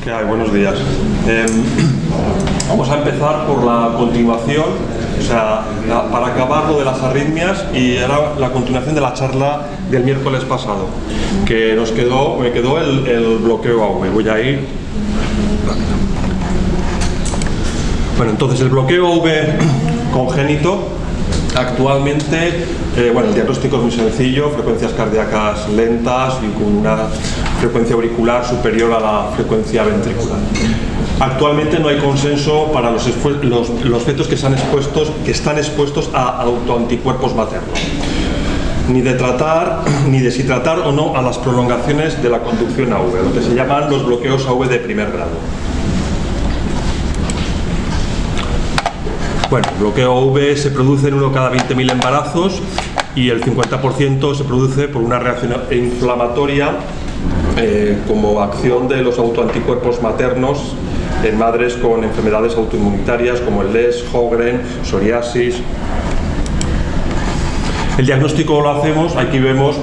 ¿Qué hay? Buenos días. Vamos a empezar por la continuación, o sea, para acabar lo de las arritmias, y era la continuación de la charla del miércoles pasado, que me quedó el bloqueo AV. Voy a ir rápido. Bueno, entonces el bloqueo AV congénito, actualmente, el diagnóstico es muy sencillo: frecuencias cardíacas lentas y con una frecuencia auricular superior a la frecuencia ventricular. Actualmente no hay consenso para los fetos que están expuestos a autoanticuerpos maternos, ni de si tratar o no a las prolongaciones de la conducción AV, lo que se llaman los bloqueos AV de primer grado. Bueno, el bloqueo AV se produce en 1 cada 20.000 embarazos, y el 50% se produce por una reacción inflamatoria como acción de los autoanticuerpos maternos en madres con enfermedades autoinmunitarias como el LES, Sjögren, psoriasis. El diagnóstico lo hacemos, aquí vemos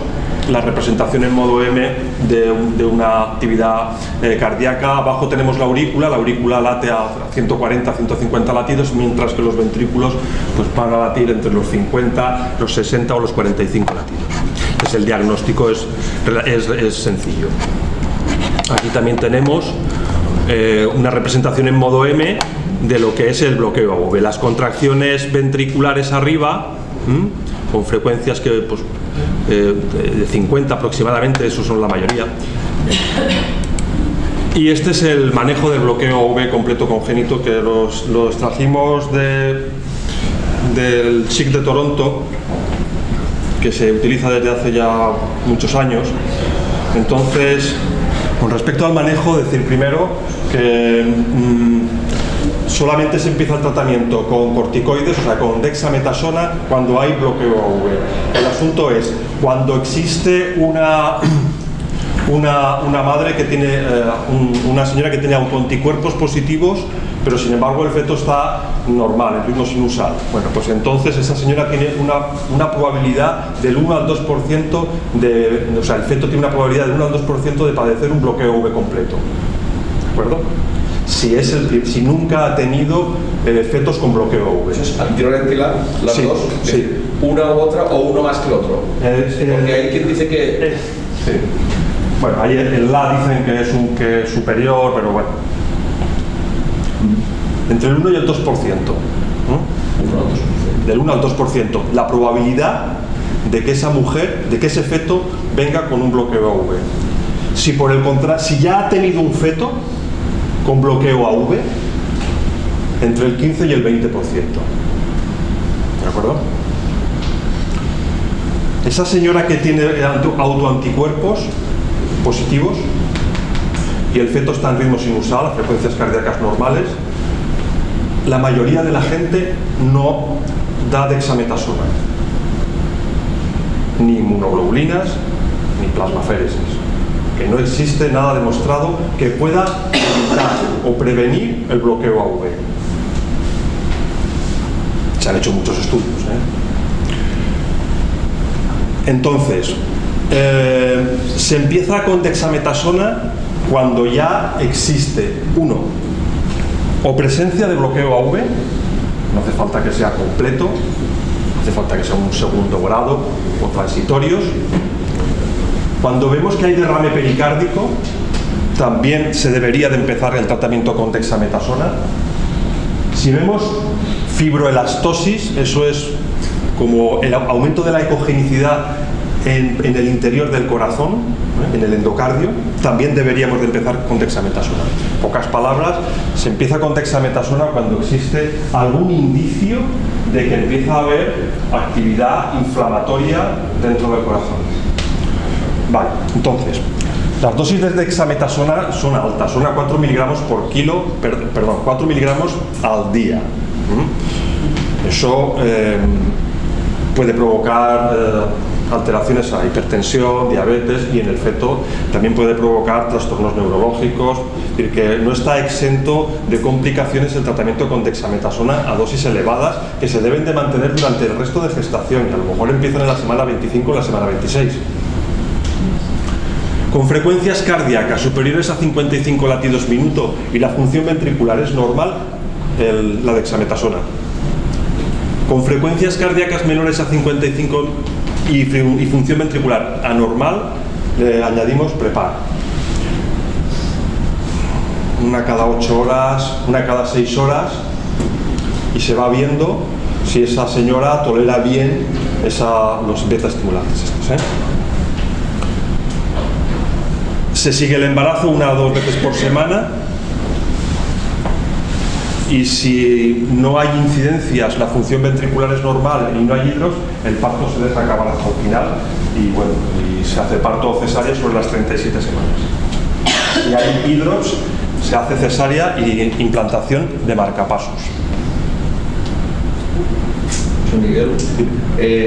la representación en modo M de una actividad cardíaca. Abajo tenemos la aurícula late a 140, 150 latidos, mientras que los ventrículos pues van a latir entre los 50, los 60 o los 45 latidos. Entonces el diagnóstico es sencillo. Aquí también tenemos una representación en modo M de lo que es el bloqueo AV. Las contracciones ventriculares arriba, con frecuencias que de 50 aproximadamente, esos son la mayoría. Y este es el manejo del bloqueo AV completo congénito, que lo extrajimos del SIC de Toronto, que se utiliza desde hace ya muchos años. Entonces, con respecto al manejo, decir primero que solamente se empieza el tratamiento con corticoides, o sea, con dexametasona, cuando hay bloqueo AV. El asunto es cuando existe una madre que tiene, una señora que tiene autoanticuerpos positivos, pero sin embargo el feto está normal, en ritmo sinusal. Bueno, pues entonces esa señora tiene una probabilidad del 1 al 2% o sea, el feto tiene una probabilidad del 1 al 2% de padecer un bloqueo AV completo. ¿De acuerdo? Si nunca ha tenido fetos con bloqueo AV. ¿Antirolentrilar? ¿Las dos? Sí. ¿Una u otra o uno más que el otro? Porque hay quien dice que... Sí. Bueno, ahí el LA dicen que es superior, pero bueno. Entre el 1 y el 2%. Del 1 al 2%. La probabilidad de que esa mujer, de que ese feto venga con un bloqueo AV. Si por el contrario, si ya ha tenido un feto con bloqueo AV, entre el 15 y el 20%. ¿De acuerdo? Esa señora que tiene autoanticuerpos positivos y el feto está en ritmo sinusal, a frecuencias cardíacas normales, la mayoría de la gente no da dexametasona, ni inmunoglobulinas, ni plasmaféresis. Que no existe nada demostrado que pueda evitar o prevenir el bloqueo AV. Se han hecho muchos estudios, Entonces, se empieza con dexametasona cuando ya existe, o presencia de bloqueo AV, no hace falta que sea completo, hace falta que sea un segundo grado o transitorios. Cuando vemos que hay derrame pericárdico, también se debería de empezar el tratamiento con dexametasona. Si vemos fibroelastosis, eso es como el aumento de la ecogenicidad en el interior del corazón, en el endocardio, también deberíamos de empezar con dexametasona. En pocas palabras, se empieza con dexametasona cuando existe algún indicio de que empieza a haber actividad inflamatoria dentro del corazón. Vale, entonces, las dosis de dexametasona son altas, son a 4 miligramos por kilo, 4 miligramos al día. Eso puede provocar alteraciones a hipertensión, diabetes, y en el feto también puede provocar trastornos neurológicos. Es decir, que no está exento de complicaciones el tratamiento con dexametasona a dosis elevadas, que se deben de mantener durante el resto de gestación, y a lo mejor empiezan en la semana 25 o la semana 26. Con frecuencias cardíacas superiores a 55 latidos minuto y la función ventricular es normal, la dexametasona. Con frecuencias cardíacas menores a 55 y función ventricular anormal, le añadimos Prepar. Una cada 8 horas, una cada 6 horas, y se va viendo si esa señora tolera bien los beta estimulantes estos, Se sigue el embarazo 1 o 2 veces por semana, y si no hay incidencias, la función ventricular es normal y no hay hidros, el parto se deja acabar hasta el final y se hace parto cesárea sobre las 37 semanas. Si hay hidros, se hace cesárea y implantación de marcapasos. Miguel,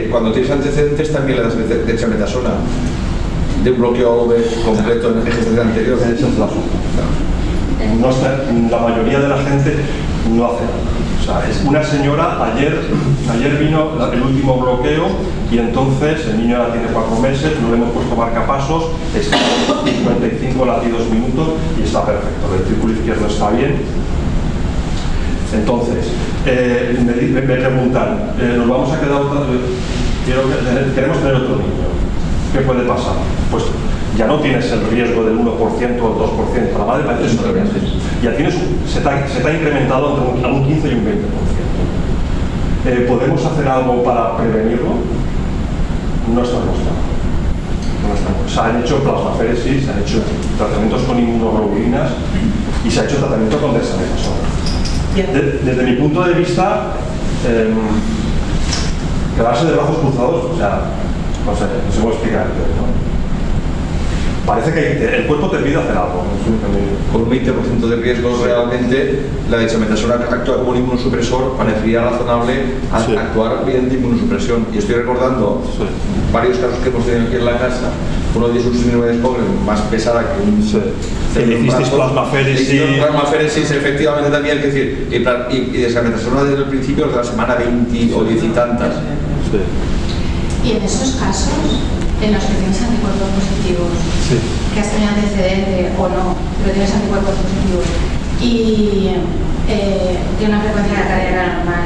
cuando tienes antecedentes también le das dexametasona de un bloqueo AV completo en el eje anterior. Esa es la la mayoría de la gente no hace nada. O sea, es una señora, ayer vino el último bloqueo y entonces el niño ya tiene 4 meses, no le hemos puesto marcapasos, está a 55 latidos minuto y está perfecto. El ventrículo izquierdo está bien. Entonces, me preguntan, ¿nos vamos a quedar queremos tener otro niño? ¿Qué puede pasar? Pues ya no tienes el riesgo del 1% o el 2%, la madre parece que ya tienes, se te ha incrementado entre un 15 y un 20%. ¿Podemos hacer algo para prevenirlo? No está demostrado. Se han hecho plasmaféresis, se han hecho tratamientos con inmunoglobulinas y se ha hecho tratamiento con dexametasona. Desde mi punto de vista, quedarse de brazos cruzados, o sea, no sé cómo explicar, ¿no? Parece que el cuerpo te pide hacer algo. Con un 20% de riesgo realmente, la dexametasona actúa como un inmunosupresor, parecería razonable actuar mediante inmunosupresión. Y estoy recordando varios casos que hemos tenido aquí en la casa. Uno de sus síndrome de Sjögren más pesada que un... hicisteis plasmaféresis, efectivamente también, es decir, y dexametasona desde el principio, desde la semana 20 o 10 y tantas. Y en esos casos, en los que tienes anticuerpos positivos, que has tenido antecedente o no, pero tienes anticuerpos positivos y tiene una frecuencia cardíaca normal,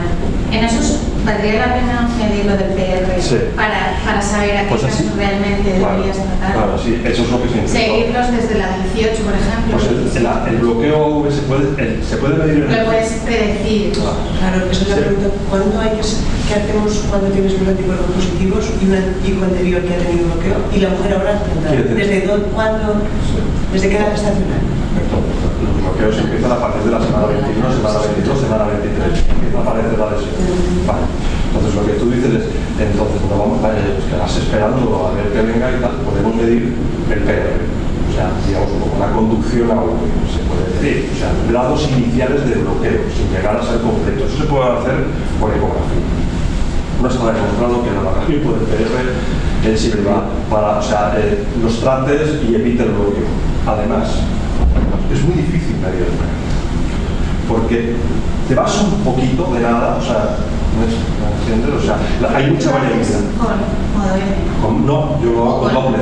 en esos valdría la pena medir lo del PR para saber a qué casos realmente deberías tratar. Claro, sí, eso es lo que se intenta. Seguirlos desde la 18, por ejemplo. Pues el bloqueo se puede medir. Lo puedes predecir. Claro, esa es la pregunta. ¿Cuándo qué hacemos cuando tienes unos anticuerpos positivos y un anticuerpo anterior que ha tenido bloqueo? Y la mujer ahora, ¿desde cuándo? ¿Desde qué edad estacional? Los bloqueos empiezan a partir de la semana 21, semana 22, semana 23. Empieza a aparecer la lesión. Vale. Entonces lo que tú dices es, entonces no vamos a quedarse esperando a ver que venga y tal, podemos medir el PR. O sea, digamos, como una conducción a uno, se puede medir. O sea, grados iniciales de bloqueo, sin llegar a ser completo. Eso se puede hacer por ecografía. No está demostrado que la ecografía del PR sirva para, los trates y evite el bloqueo. Además, es muy difícil medir el PR, porque te vas un poquito de nada, o sea, ¿me entiendes? O sea, hay mucha variabilidad. No, yo lo hago con doble.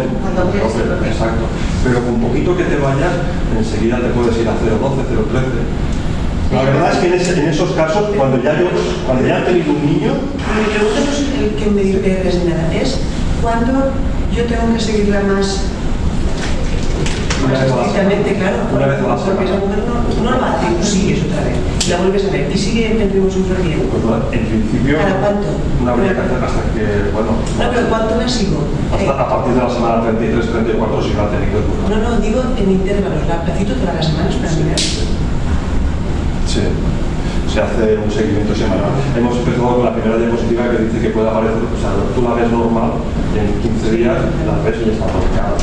Exacto. Pero con poquito que te vayas, enseguida te puedes ir a 0,12, 0,13. La verdad es que en esos casos, cuando ya han tenido un niño... Mi pregunta no es el que medir PRs ni nada, es cuando yo tengo que seguirla más estrictamente, claro, porque esa mujer no lo hace, tú sigues otra vez, la vuelves a ver y sigue tendremos un bien. Pues en principio, ¿para cuánto? No habría que hacer hasta que, bueno... No, pero ¿cuánto la sigo? A partir de la semana 33, 34, si no ha tenido... No, digo en intervalos, la placito todas las semanas para mirar. Sí, se hace un seguimiento semanal. Hemos empezado con la primera diapositiva que dice que puede aparecer, o sea, tú la ves normal, en 15 días la ves y ya está bloqueada.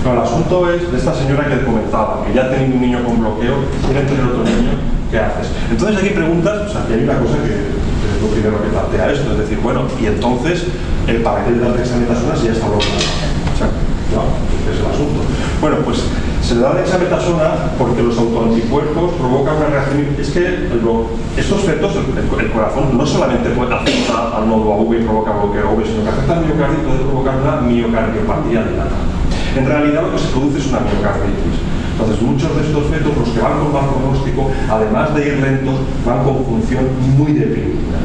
No, el asunto es de esta señora que comentaba, que ya ha tenido un niño con bloqueo, quiere tener otro niño, ¿qué haces? Entonces aquí preguntas, o sea, que hay una cosa que es lo primero que plantea esto, es decir, bueno, y entonces, ¿para qué le das dexametasona si ya está bloqueado? O sea, no, ese es el asunto. Bueno, pues se le da dexametasona porque los autoanticuerpos provocan una reacción. Es que estos efectos, el corazón no solamente afecta al nodo AV y provoca bloqueo AV, sino que afecta al miocardio y puede provocar una miocardiopatía dilatada. En realidad lo que se produce es una miocarditis. Entonces muchos de estos fetos, los que van con mal pronóstico, además de ir lentos, van con función muy deprimida.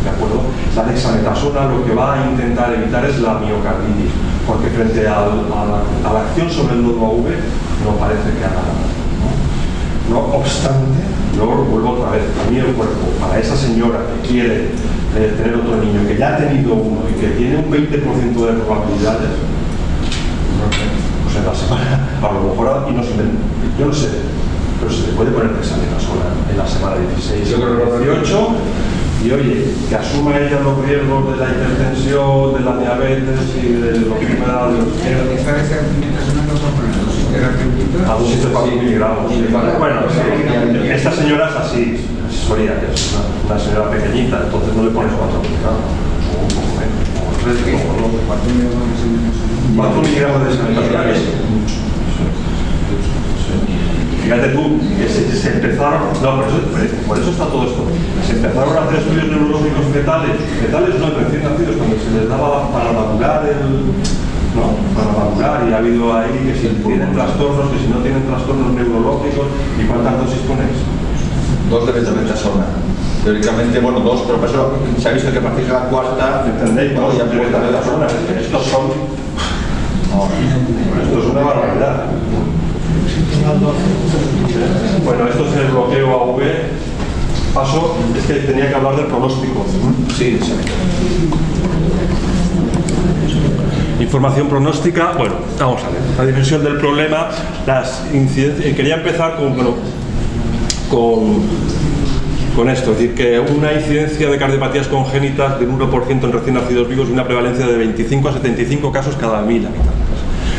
¿De acuerdo? La dexametasona lo que va a intentar evitar es la miocarditis, porque frente a la acción sobre el nodo AV no parece que haga nada. No obstante, yo vuelvo otra vez, a mí el cuerpo, para esa señora que quiere tener otro niño, que ya ha tenido uno y que tiene un 20% de probabilidades, pues en la semana, a lo mejor, y no se yo no sé, pero se le puede poner dexametasona en la semana 16 o 18, y oye, que asuma ella los riesgos de la hipertensión, de la diabetes y de los enfermedades. Esta dexametasona no son dosis terapéutica. A dosis de 4 miligramos. Bueno, esta señora es así, Soria, que es una señora pequeñita, entonces no le pones 4 miligramos, o un poco menos, o 3, o 2. 4 miligramos de dexametasona es mucho. Fíjate tú, que se empezaron, no, por eso está todo esto, se empezaron a hacer estudios neurológicos fetales no, recién nacidos, cuando se les daba para madurar para madurar, y ha habido ahí que si tienen trastornos, que si no tienen trastornos neurológicos, ¿y cuántas dosis ponéis? 2 de dexametasona. Teóricamente, bueno, 2, pero por eso se ha visto que a partir de la cuarta, ¿entendéis? bueno, ya puede dar la zona. Estos son, esto es una barbaridad. Bueno, esto es el bloqueo AV. Paso, es que tenía que hablar del pronóstico. Sí, sí. Información pronóstica, bueno, vamos a ver. La dimensión del problema, las incidencias. Quería empezar con esto, es decir, que una incidencia de cardiopatías congénitas de un 1% en recién nacidos vivos y una prevalencia de 25 a 75 casos cada 1000 habitantes.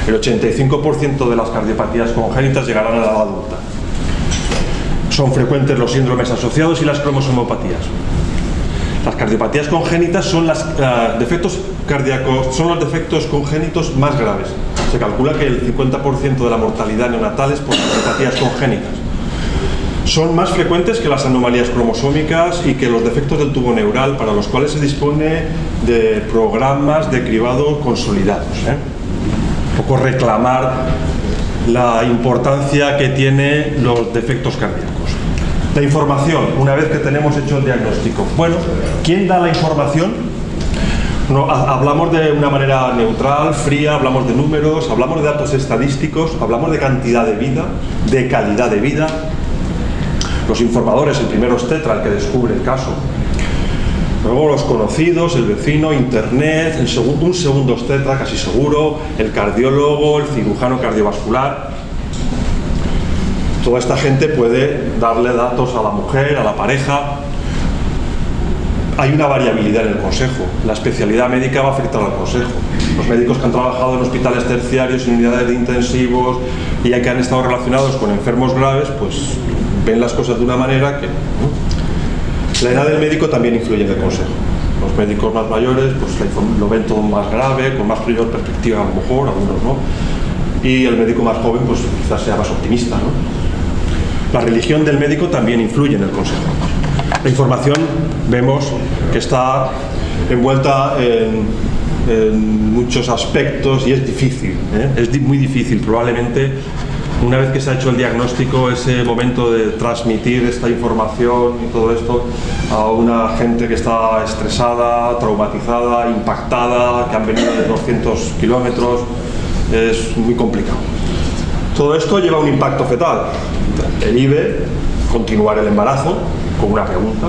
El 85% de las cardiopatías congénitas llegarán a la edad adulta. Son frecuentes los síndromes asociados y las cromosomopatías. Las cardiopatías congénitas son los defectos cardíacos, son los defectos congénitos más graves. Se calcula que el 50% de la mortalidad neonatal es por cardiopatías congénitas. Son más frecuentes que las anomalías cromosómicas y que los defectos del tubo neural, para los cuales se dispone de programas de cribado consolidados. Un poco reclamar la importancia que tienen los defectos cardíacos. La información, una vez que tenemos hecho el diagnóstico. Bueno, ¿quién da la información? No, hablamos de una manera neutral, fría, hablamos de números, hablamos de datos estadísticos, hablamos de cantidad de vida, de calidad de vida. Los informadores, el primero es Tetra, el que descubre el caso. Luego los conocidos, el vecino, internet, un segundo es Tetra, casi seguro, el cardiólogo, el cirujano cardiovascular. Toda esta gente puede darle datos a la mujer, a la pareja. Hay una variabilidad en el consejo. La especialidad médica va a afectar al consejo. Los médicos que han trabajado en hospitales terciarios, en unidades de intensivos y ya que han estado relacionados con enfermos graves, pues ven las cosas de una manera que... La edad del médico también influye en el consejo. Los médicos más mayores pues lo ven todo más grave, con más perspectiva a lo mejor, algunos no. Y el médico más joven pues quizás sea más optimista, ¿no? La religión del médico también influye en el consejo. La información vemos que está envuelta en muchos aspectos y es difícil, es muy difícil. Probablemente una vez que se ha hecho el diagnóstico, ese momento de transmitir esta información y todo esto a una gente que está estresada, traumatizada, impactada, que han venido de 200 kilómetros, es muy complicado. Todo esto lleva a un impacto fetal. El IVE, continuar el embarazo, con una pregunta,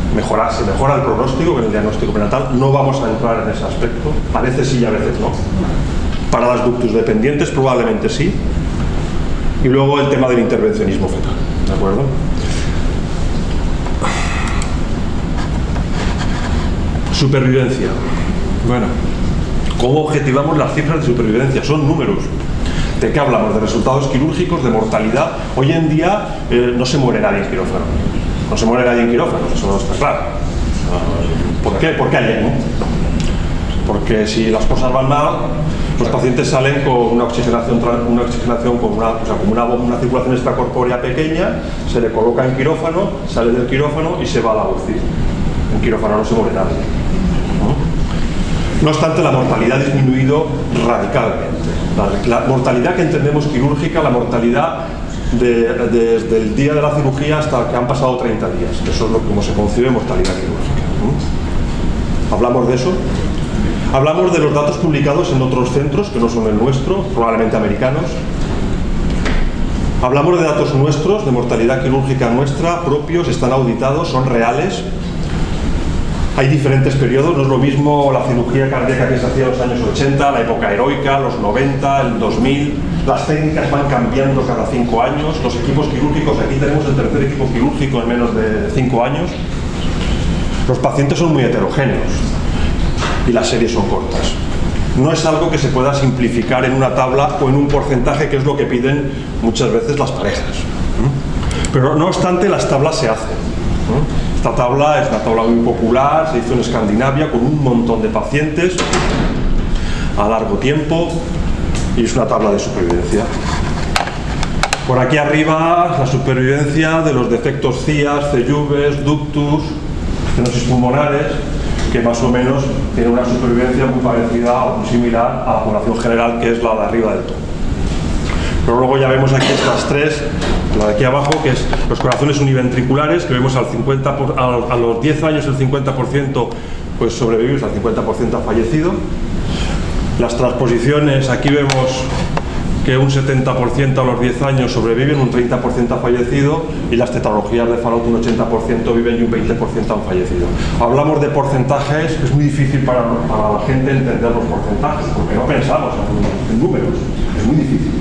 se mejora el pronóstico con el diagnóstico prenatal. No vamos a entrar en ese aspecto, a veces sí y a veces no. Para las ductus dependientes probablemente sí. Y luego el tema del intervencionismo fetal, ¿de acuerdo? Supervivencia. Bueno, ¿cómo objetivamos las cifras de supervivencia? Son números. ¿De qué hablamos? De resultados quirúrgicos, de mortalidad. Hoy en día no se muere nadie en quirófano. No se muere nadie en quirófano, eso no está claro. ¿Por qué? Porque hay ¿no? Porque si las cosas van mal, los pacientes salen con una oxigenación con una circulación extracorpórea pequeña, se le coloca en quirófano, sale del quirófano y se va a la UCI. En quirófano no se muere nadie, ¿no? No obstante, la mortalidad ha disminuido radicalmente. La mortalidad que entendemos quirúrgica, la mortalidad desde el día de la cirugía hasta que han pasado 30 días. Eso es lo como se concibe mortalidad quirúrgica. ¿Hablamos de eso? Hablamos de los datos publicados en otros centros que no son el nuestro, probablemente americanos. Hablamos de datos nuestros, de mortalidad quirúrgica nuestra, propios, están auditados, son reales. Hay diferentes periodos, no es lo mismo la cirugía cardíaca que se hacía en los años 80, la época heroica, los 90, el 2000. Las técnicas van cambiando cada 5 años. Los equipos quirúrgicos, aquí tenemos el tercer equipo quirúrgico en menos de 5 años. Los pacientes son muy heterogéneos y las series son cortas. No es algo que se pueda simplificar en una tabla o en un porcentaje, que es lo que piden muchas veces las parejas. Pero no obstante, las tablas se hacen. Esta tabla es una tabla muy popular, se hizo en Escandinavia con un montón de pacientes a largo tiempo y es una tabla de supervivencia. Por aquí arriba, la supervivencia de los defectos CIAS, CEYUVES, ductus, estenosis pulmonares, que más o menos tiene una supervivencia muy parecida o muy similar a la población general, que es la de arriba del todo. Pero luego ya vemos aquí estas tres, la de aquí abajo, que es los corazones univentriculares, que vemos a los 10 años el 50% pues sobrevive, el 50% ha fallecido. Las transposiciones, aquí vemos que un 70% a los 10 años sobreviven, un 30% ha fallecido, y las tetralogías de Fallot un 80% viven y un 20% han fallecido. Hablamos de porcentajes, es muy difícil para la gente entender los porcentajes, porque no pensamos en números, es muy difícil.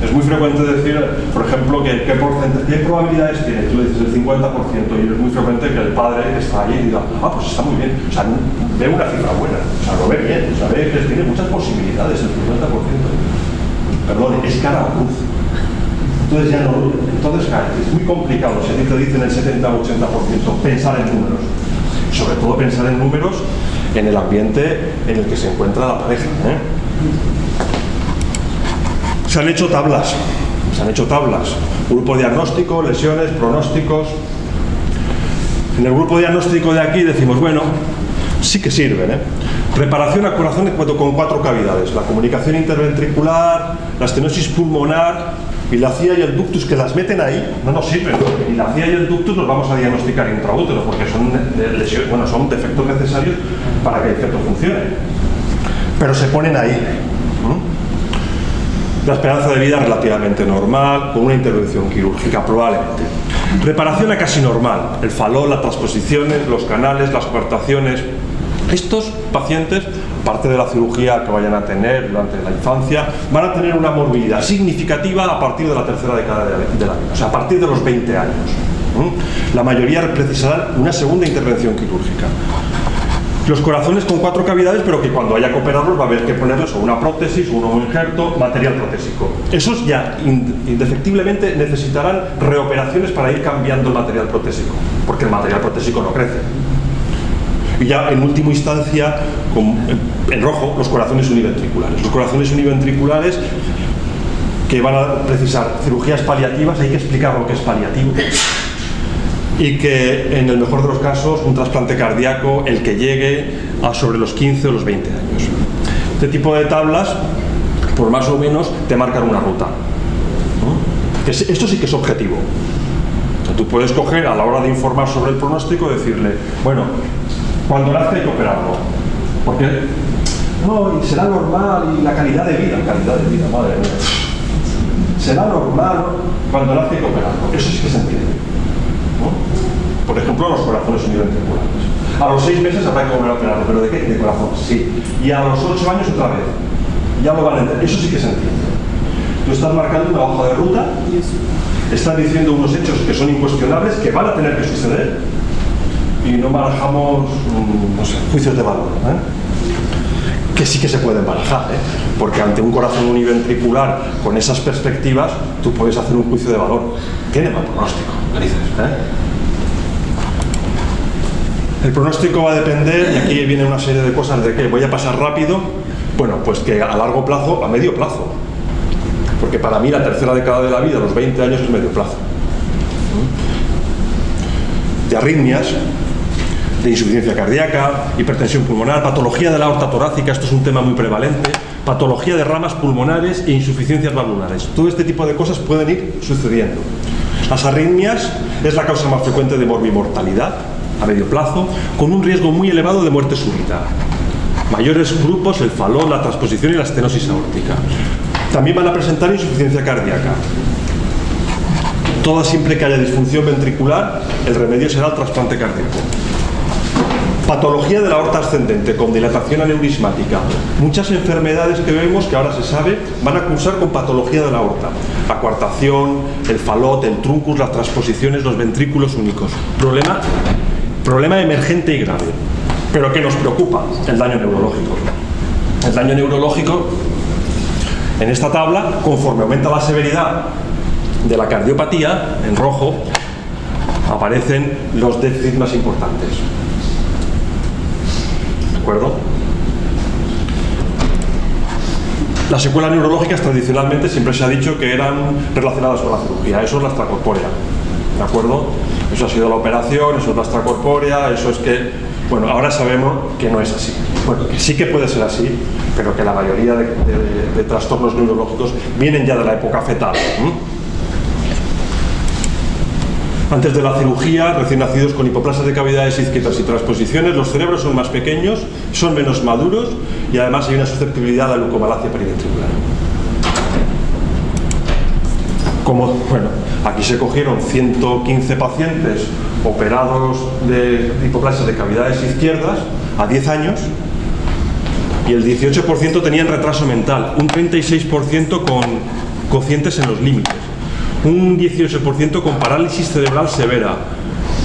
Es muy frecuente decir, por ejemplo, ¿qué probabilidades tiene? Tú le dices el 50%, y es muy frecuente que el padre que está allí diga, pues está muy bien, o sea, ve una cifra buena, o sea, lo ve bien, o sea, ve que tiene muchas posibilidades, el 50%. Perdón, es cara o cruz. Entonces ya no, es muy complicado, si a ti te dicen el 70 o 80%, pensar en números. Sobre todo pensar en números en el ambiente en el que se encuentra la pareja. Se han hecho tablas, grupo diagnóstico, lesiones, pronósticos. En el grupo diagnóstico de aquí decimos, bueno, sí que sirven. Reparación a corazón con 4 cavidades, la comunicación interventricular, la estenosis pulmonar y la CIA y el ductus, que las meten ahí, no nos sirven. Y la CIA y el ductus los vamos a diagnosticar intraútero, porque son lesiones, son defectos necesarios para que el feto funcione. Pero se ponen ahí. La esperanza de vida relativamente normal, con una intervención quirúrgica probablemente. Reparación a casi normal, el Fallot, las transposiciones, los canales, las coartaciones. Estos pacientes, aparte de la cirugía que vayan a tener durante la infancia, van a tener una morbilidad significativa a partir de la tercera década de la vida, o sea, a partir de los 20 años. La mayoría precisarán una segunda intervención quirúrgica. Los corazones con 4 cavidades, pero que cuando haya que operarlos va a haber que ponerles o una prótesis, o un injerto, material protésico. Esos ya indefectiblemente necesitarán reoperaciones para ir cambiando el material protésico, porque el material protésico no crece. Y ya en última instancia, en rojo, los corazones univentriculares. Los corazones univentriculares que van a precisar cirugías paliativas, hay que explicar lo que es paliativo. Y que en el mejor de los casos un trasplante cardíaco, el que llegue a sobre los 15 o los 20 años. Este tipo de tablas, por más o menos, te marcan una ruta. Esto sí que es objetivo. Tú puedes coger a la hora de informar sobre el pronóstico y decirle, bueno, cuando nazca hay que operarlo, porque no, y será normal, y la calidad de vida, madre mía, será normal, cuando nazca hay que operarlo. Eso sí que se entiende. Por ejemplo, los corazones univentriculares. A los 6 meses habrá que volver a operarlo, pero ¿de qué? De corazón, sí. Y a los 8 años otra vez. Ya lo van a entender. Eso sí que se entiende. Tú estás marcando una hoja de ruta, estás diciendo unos hechos que son incuestionables, que van a tener que suceder, y no barajamos, juicios de valor. Que sí que se pueden barajar, porque ante un corazón univentricular con esas perspectivas, tú puedes hacer un juicio de valor. Tiene mal pronóstico, narices. El pronóstico va a depender, y aquí viene una serie de cosas de que voy a pasar rápido, bueno, pues que a largo plazo, a medio plazo, porque para mí la tercera década de la vida, los 20 años, es medio plazo. De arritmias, de insuficiencia cardíaca, hipertensión pulmonar, patología de la aorta torácica, esto es un tema muy prevalente, patología de ramas pulmonares e insuficiencias valvulares. Todo este tipo de cosas pueden ir sucediendo. Las arritmias es la causa más frecuente de morbimortalidad a medio plazo, con un riesgo muy elevado de muerte súbita. Mayores grupos, el falón, la transposición y la estenosis aórtica. También van a presentar insuficiencia cardíaca. Toda siempre que haya disfunción ventricular, el remedio será el trasplante cardíaco. Patología de la aorta ascendente con dilatación aneurismática. Muchas enfermedades que vemos que ahora se sabe van a cursar con patología de la aorta. La coartación, el falot, el truncus, las transposiciones, los ventrículos únicos. Problema emergente y grave. Pero ¿qué nos preocupa? El daño neurológico. El daño neurológico, en esta tabla, conforme aumenta la severidad de la cardiopatía, en rojo, aparecen los déficits más importantes. ¿De acuerdo? Las secuelas neurológicas tradicionalmente siempre se ha dicho que eran relacionadas con la cirugía. Eso es la extracorpórea. ¿De acuerdo? Eso ha sido la operación, eso es la extracorpórea, eso es que... Bueno, ahora sabemos que no es así. Bueno, que sí que puede ser así, pero que la mayoría de trastornos neurológicos vienen ya de la época fetal. Antes de la cirugía, recién nacidos con hipoplasia de cavidades izquierdas y transposiciones, los cerebros son más pequeños, son menos maduros y además hay una susceptibilidad a la leucomalacia periventricular. Bueno, aquí se cogieron 115 pacientes operados de hipoplasia de cavidades izquierdas a 10 años y el 18% tenían retraso mental, un 36% con cocientes en los límites, un 18% con parálisis cerebral severa,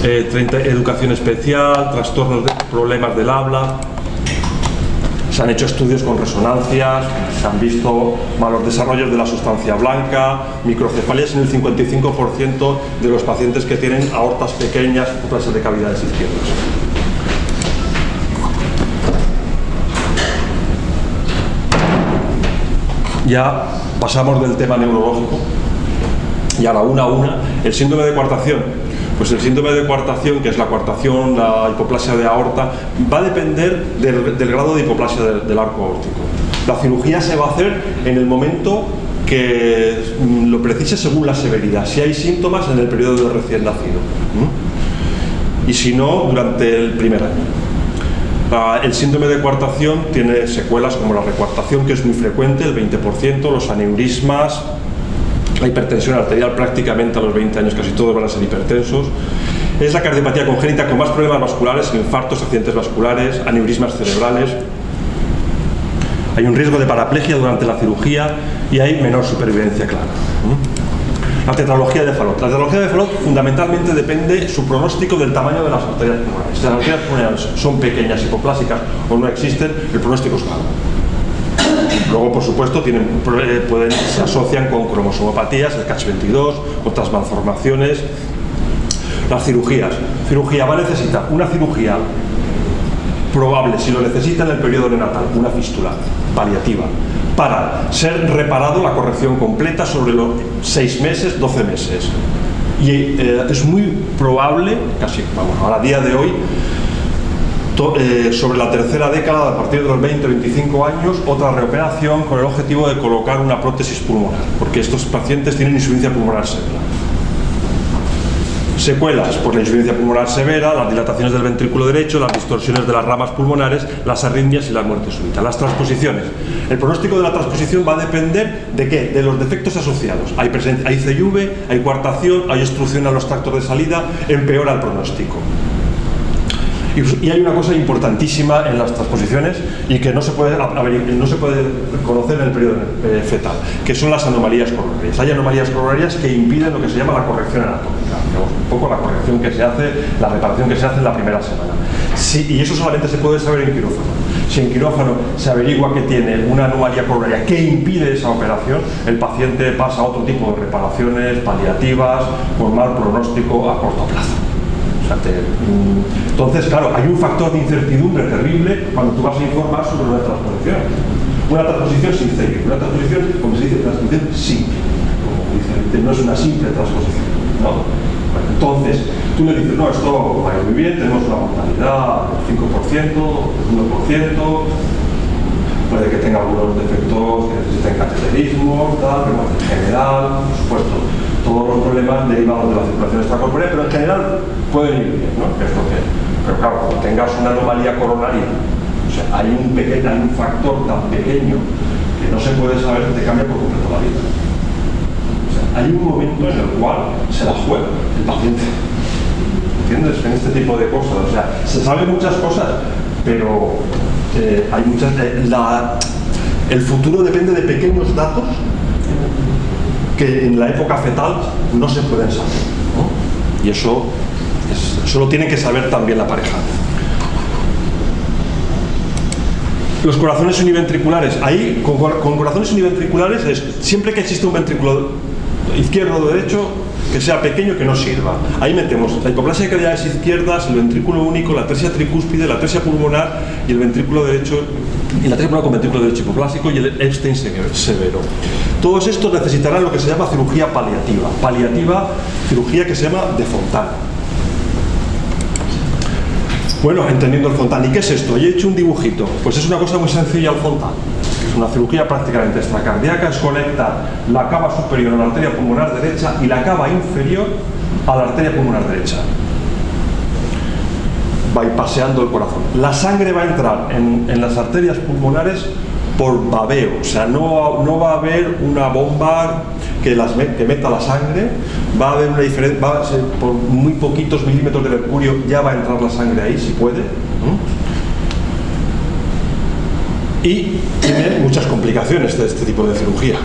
educación especial, trastornos de problemas del habla. Se han hecho estudios con resonancias, se han visto malos desarrollos de la sustancia blanca, microcefalias en el 55% de los pacientes que tienen aortas pequeñas, hipoplasia de cavidades izquierdas. Ya pasamos del tema neurológico y ahora una a una, el síndrome de coartación. Pues el síndrome de coartación, que es la coartación, la hipoplasia de aorta, va a depender del grado de hipoplasia del arco aórtico. La cirugía se va a hacer en el momento que lo precise según la severidad, si hay síntomas en el periodo del recién nacido. Y si no, durante el primer año. El síndrome de coartación tiene secuelas como la recuartación, que es muy frecuente, el 20%, los aneurismas, la hipertensión arterial prácticamente a los 20 años, casi todos van a ser hipertensos. Es la cardiopatía congénita con más problemas vasculares, infartos, accidentes vasculares, aneurismas cerebrales. Hay un riesgo de paraplegia durante la cirugía y hay menor supervivencia clara. La tetralogía de Fallot. La tetralogía de Fallot fundamentalmente depende su pronóstico del tamaño de las arterias pulmonares. Si las arterias pulmonares son pequeñas, hipoplásicas o no existen, el pronóstico es malo. Luego, por supuesto, se asocian con cromosomopatías, el CACH22, otras malformaciones. Las cirugías. Cirugía va a necesitar una cirugía probable, si lo necesita en el periodo neonatal, una fístula paliativa, para ser reparado la corrección completa sobre los 6 meses, 12 meses. Y es muy probable, casi, a día de hoy, sobre la tercera década, a partir de los 20-25 años, otra reoperación con el objetivo de colocar una prótesis pulmonar, porque estos pacientes tienen insuficiencia pulmonar severa. Secuelas por la insuficiencia pulmonar severa, las dilataciones del ventrículo derecho, las distorsiones de las ramas pulmonares, las arritmias y la muerte súbita. Las transposiciones. El pronóstico de la transposición va a depender ¿de qué? De los defectos asociados. Hay CIV, hay coartación, hay obstrucción a los tractos de salida, empeora el pronóstico. Y hay una cosa importantísima en las transposiciones y que no se puede conocer en el periodo fetal, que son las anomalías coronarias. Hay anomalías coronarias que impiden lo que se llama la corrección anatómica, digamos, un poco la corrección que se hace, la reparación que se hace en la primera semana. Sí, y eso solamente se puede saber en quirófano. Si en quirófano se averigua que tiene una anomalía coronaria que impide esa operación, el paciente pasa a otro tipo de reparaciones paliativas con mal pronóstico a corto plazo. Entonces, claro, hay un factor de incertidumbre terrible cuando tú vas a informar sobre una transposición. Una transposición sin CIV, una transposición, como se dice, transposición simple. Como dice, no es una simple transposición, ¿no? Entonces, tú le dices, no, esto va a ir muy bien, tenemos una mortalidad del 5%, del 1%, puede que tenga algunos defectos que necesiten cateterismo, tal, pero en general, por supuesto, todos los problemas derivados de la circulación extracorpórea, pero en general pueden ir bien, ¿no? Pero claro, cuando tengas una anomalía coronaria, o sea, hay un factor tan pequeño que no se puede saber que te cambia por completo la vida. O sea, hay un momento en el cual se la juega el paciente. ¿Entiendes? En este tipo de cosas. O sea, se saben muchas cosas, pero hay muchas. El futuro depende de pequeños datos que en la época fetal no se pueden saber, ¿no? Y eso lo tiene que saber también la pareja. Los corazones univentriculares. Ahí, con corazones univentriculares, es siempre que existe un ventrículo izquierdo o derecho que sea pequeño, que no sirva. Ahí metemos la hipoplasia de cavidades izquierdas, el ventrículo único, la atresia tricúspide, la atresia pulmonar y el ventrículo derecho, y la atresia pulmonar con ventrículo derecho hipoplásico y el Epstein severo. Todos estos necesitarán lo que se llama cirugía paliativa. Paliativa, cirugía que se llama de Fontana. Bueno, entendiendo el Fontana. ¿Y qué es esto? Yo he hecho un dibujito. Pues es una cosa muy sencilla el Fontana. Es una cirugía prácticamente extracardíaca, es conectar la cava superior a la arteria pulmonar derecha y la cava inferior a la arteria pulmonar derecha. Bypaseando el corazón. La sangre va a entrar en las arterias pulmonares por babeo, o sea, no va a haber una bomba que meta la sangre, va a haber una diferencia, por muy poquitos milímetros de mercurio ya va a entrar la sangre ahí, si puede. Y tiene muchas complicaciones de este tipo de cirugía.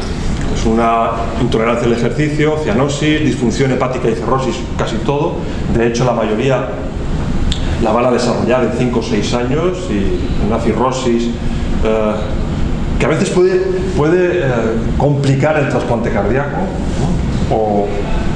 Es una intolerancia al ejercicio, cianosis, disfunción hepática y cirrosis, casi todo. De hecho, la mayoría la van a desarrollar en 5 o 6 años y una cirrosis que a veces puede complicar el trasplante cardíaco, ¿no?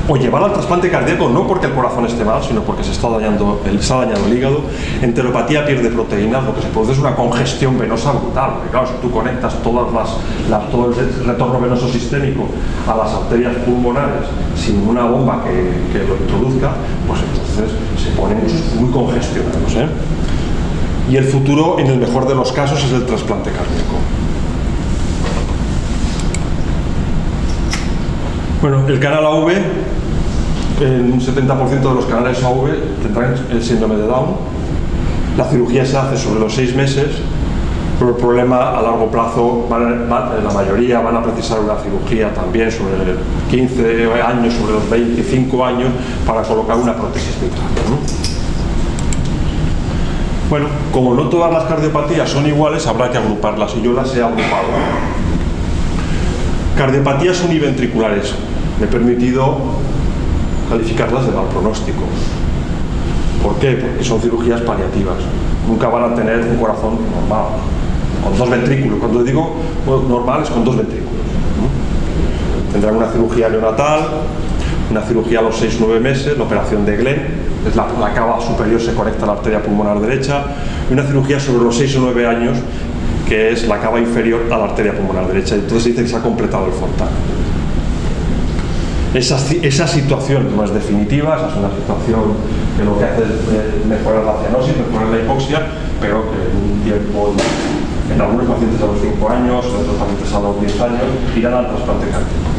o llevar al trasplante cardíaco no porque el corazón esté mal, sino porque se está dañando el hígado. Enteropatía pierde proteínas, lo que se produce es una congestión venosa brutal, porque claro, si tú conectas todo el retorno venoso sistémico a las arterias pulmonares sin una bomba que lo introduzca, pues entonces se ponen muy congestionados, ¿eh? Y el futuro, en el mejor de los casos, es el trasplante cardíaco. Bueno, el canal AV, en un 70% de los canales AV tendrán el síndrome de Down. La cirugía se hace sobre los 6 meses, pero el problema a largo plazo, la mayoría van a precisar una cirugía también sobre 15 años, sobre los 25 años, para colocar una prótesis mitral, ¿no? Bueno, como no todas las cardiopatías son iguales, habrá que agruparlas, y yo las he agrupado. Cardiopatías univentriculares. Me he permitido calificarlas de mal pronóstico. ¿Por qué? Porque son cirugías paliativas. Nunca van a tener un corazón normal, con 2 ventrículos. Cuando digo normal es con 2 ventrículos, ¿no? Tendrán una cirugía neonatal, una cirugía a los 6 o 9 meses, la operación de Glenn, es la cava superior se conecta a la arteria pulmonar derecha, y una cirugía sobre los 6 o 9 años, que es la cava inferior a la arteria pulmonar derecha. Entonces se dice que se ha completado el Fontana. Esa situación no es definitiva, esa es una situación que lo que hace es mejorar la cianosis, mejorar la hipoxia, pero que en un tiempo, en algunos pacientes a los 5 años, en otros pacientes a los 10 años, irán al trasplante cardíaco.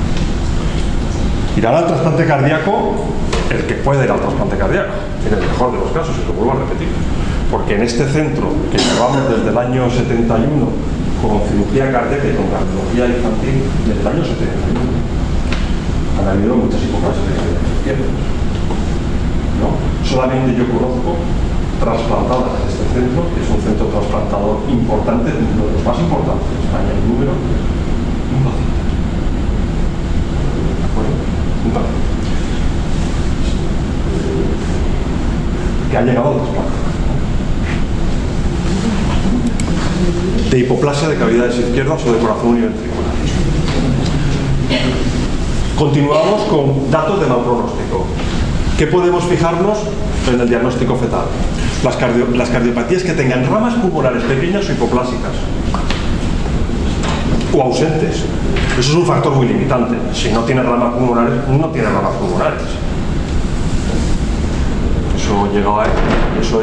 Irán al trasplante cardíaco el que puede ir al trasplante cardíaco, en el mejor de los casos, y lo vuelvo a repetir. Porque en este centro, que llevamos desde el año 71 con cirugía cardíaca y con cardiología infantil, desde el año 71, han habido muchas hipoplasias de cavidades izquierdas, ¿no? Solamente yo conozco trasplantadas en este centro, que es un centro trasplantador importante, uno de los más importantes de España en número, un paciente. ¿De acuerdo? Un paciente. Que ha llegado al trasplante. De hipoplasia de cavidades izquierdas o de corazón univentricular. Continuamos con datos de mal pronóstico. ¿Qué podemos fijarnos en el diagnóstico fetal? Las cardiopatías que tengan ramas pulmonares pequeñas o hipoplásicas o ausentes. Eso es un factor muy limitante. Si no tiene ramas pulmonares, no tiene ramas pulmonares. eso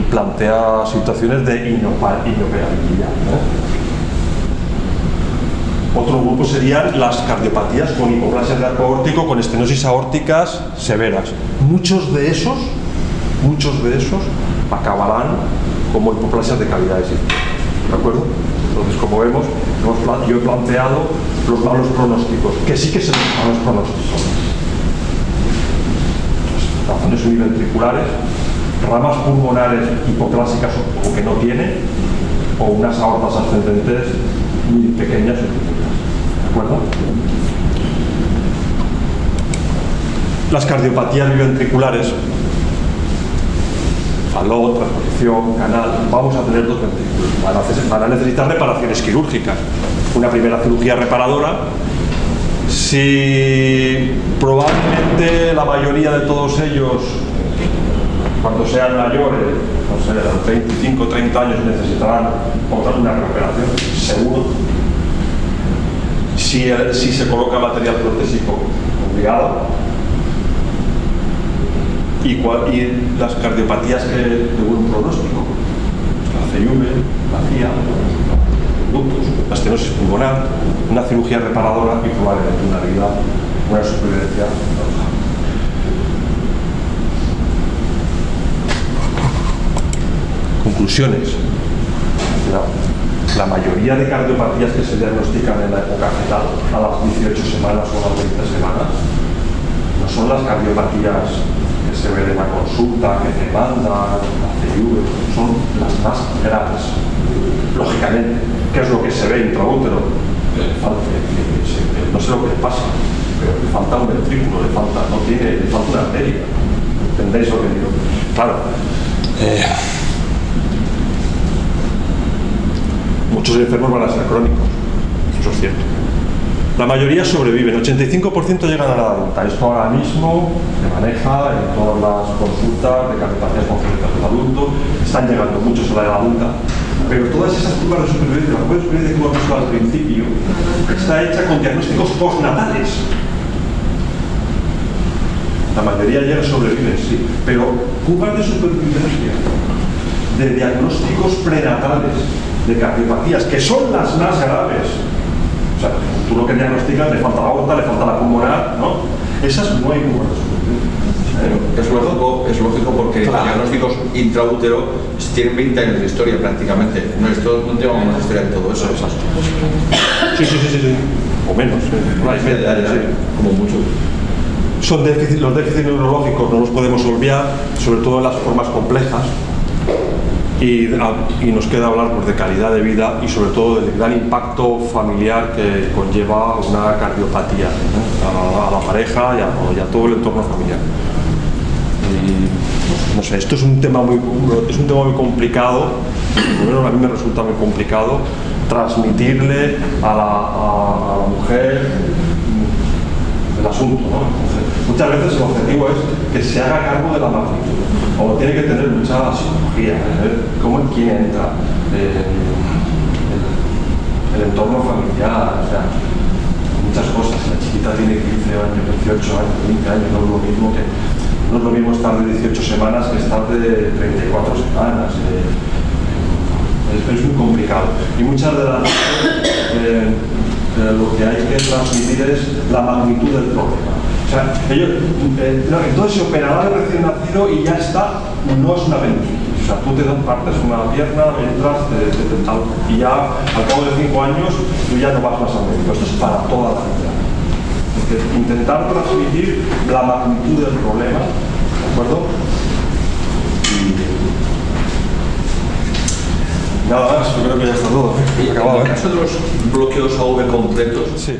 plantea situaciones de inoperabilidad, ¿no? Otro grupo serían las cardiopatías con hipoplasia de arco aórtico, con estenosis aórticas severas. Muchos de esos acabarán como hipoplasias de cavidades isquémicas, ¿de acuerdo? Entonces, como vemos, yo he planteado los malos pronósticos, que sí que son malos pronósticos. Razones univentriculares, ramas pulmonares hipoplásicas o que no tienen, o unas aortas ascendentes muy pequeñas o pequeñas. ¿De acuerdo? Las cardiopatías biventriculares, falón, transposición, canal, vamos a tener dos ventrículos. Van a necesitar reparaciones quirúrgicas. Una primera cirugía reparadora. Si probablemente la mayoría de todos ellos, cuando sean mayores, no sé, a los 25 o 30 años, necesitarán una recuperación, seguro. Si se coloca material protésico, obligado. Y las cardiopatías de buen pronóstico, la CIV, la CIA, la estenosis pulmonar, una cirugía reparadora y probablemente una vida, una supervivencia. Conclusiones. La mayoría de cardiopatías que se diagnostican en la época fetal, a las 18 semanas o a las 20 semanas, no son las cardiopatías que se ven en la consulta, que te mandan, la CIV, son las más graves. Lógicamente, ¿qué es lo que se ve intraútero? No sé lo que le pasa, pero le falta un ventrículo, le falta una arteria. ¿Entendéis lo que digo? Claro. Muchos enfermos van a ser crónicos, eso es cierto. La mayoría sobreviven, 85% llegan a la edad adulta. Esto ahora mismo se maneja en todas las consultas de cardiopatías congénitas del adulto. Están llegando muchos a la edad adulta. Pero todas esas curvas de supervivencia, la curva de supervivencia que hemos visto al principio, está hecha con diagnósticos postnatales. La mayoría llega a sobrevivir, sí, pero curvas de supervivencia de diagnósticos prenatales de cardiopatías, que son las más graves. O sea, tú lo que diagnosticas, le falta la aorta, le falta la pulmonar, ¿no? Esas no hay curvas de supervivencia. Es lógico porque los diagnósticos intraútero tienen 20 años de historia prácticamente. No, esto no tenemos más historia de todo eso. Sí. O menos. Como mucho. Los déficits neurológicos no los podemos olvidar, sobre todo en las formas complejas. Y nos queda hablar pues, de calidad de vida y sobre todo del gran impacto familiar que conlleva una cardiopatía, ¿no? a la pareja y a todo el entorno familiar. Y, no sé, esto es un tema muy complicado, por lo menos a mí me resulta muy complicado transmitirle a la mujer el asunto, ¿no? Muchas veces el objetivo es que se haga cargo de la magnitud, o tiene que tener mucha psicología, cómo quién entra, el entorno familiar, o sea, muchas cosas. La chiquita tiene 15 años, 18 años, 20 años, no es lo mismo estar de 18 semanas que estar de 34 semanas. Es muy complicado. Y muchas de las lo que hay que transmitir es la magnitud del problema. O sea, entonces se operará de recién nacido y ya está, no es una apendicitis. O sea, tú te partes una pierna, entras y ya al cabo de 5 años tú ya no vas más al médico. Esto es para toda la vida. Porque intentar transmitir la magnitud del problema, ¿de acuerdo? Nada más, yo creo que ya está todo. En el caso de los bloqueos AV completos, sí.